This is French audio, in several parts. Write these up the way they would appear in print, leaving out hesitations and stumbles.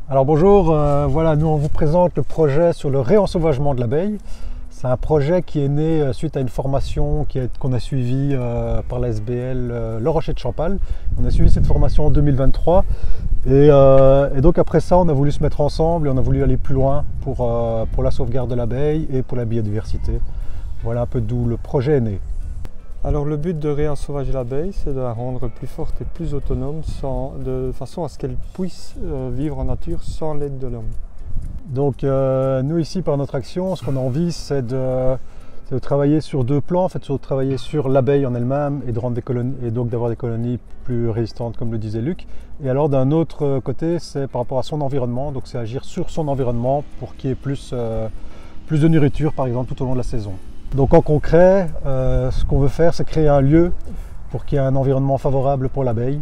Alors bonjour, voilà, nous on vous présente le projet sur le réensauvagement de l'abeille. C'est un projet qui est né suite à une formation qu'on a suivie par la SBL Le Rocher de Champal. On a suivi cette formation en 2023 et donc après ça on a voulu se mettre ensemble et on a voulu aller plus loin pour la sauvegarde de l'abeille et pour la biodiversité. Voilà un peu d'où le projet est né. Alors le but de réensauvager l'abeille, c'est de la rendre plus forte et plus autonome de façon à ce qu'elle puisse vivre en nature sans l'aide de l'homme. Donc nous ici par notre action, ce qu'on a envie c'est de travailler sur deux plans, en fait, de travailler sur l'abeille en elle-même et de rendre des colonies, et donc d'avoir des colonies plus résistantes comme le disait Luc. Et alors d'un autre côté, c'est par rapport à son environnement, donc c'est agir sur son environnement pour qu'il y ait plus de nourriture par exemple tout au long de la saison. Donc en concret, ce qu'on veut faire, c'est créer un lieu pour qu'il y ait un environnement favorable pour l'abeille.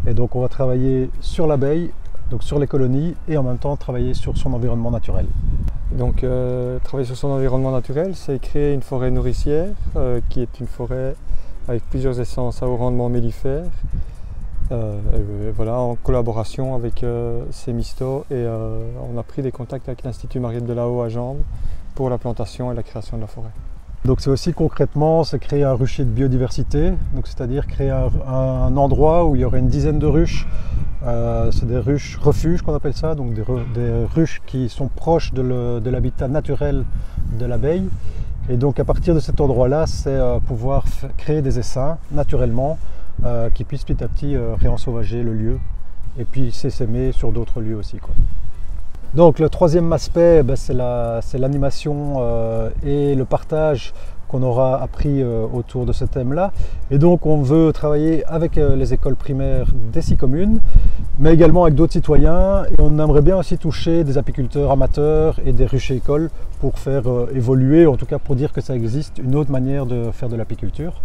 Et donc on va travailler sur l'abeille, donc sur les colonies, et en même temps travailler sur son environnement naturel. Donc travailler sur son environnement naturel, c'est créer une forêt nourricière, qui est une forêt avec plusieurs essences à haut rendement mellifère. Voilà, en collaboration avec Semisto, et on a pris des contacts avec l'Institut Mariette de la Haut à Jambes pour la plantation et la création de la forêt. Donc c'est aussi concrètement, c'est créer un rucher de biodiversité, c'est-à-dire créer un endroit où il y aurait une dizaine de ruches. C'est des ruches refuges qu'on appelle ça, donc des ruches qui sont proches de l'habitat naturel de l'abeille. Et donc à partir de cet endroit-là, c'est pouvoir créer des essaims naturellement qui puissent petit à petit réensauvager le lieu et puis s'essaimer sur d'autres lieux aussi, quoi. Donc le troisième aspect, c'est l'animation et le partage qu'on aura appris autour de ce thème-là. Et donc on veut travailler avec les écoles primaires des 6 communes, mais également avec d'autres citoyens. Et on aimerait bien aussi toucher des apiculteurs amateurs et des ruchers écoles pour faire évoluer, en tout cas pour dire que ça existe une autre manière de faire de l'apiculture.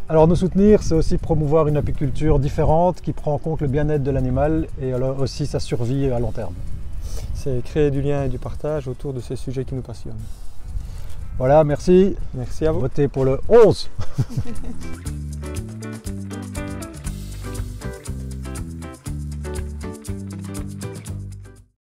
Alors nous soutenir, c'est aussi promouvoir une apiculture différente qui prend en compte le bien-être de l'animal et alors aussi sa survie à long terme. C'est créer du lien et du partage autour de ces sujets qui nous passionnent. Voilà, merci. Merci à vous. Votez pour le 11.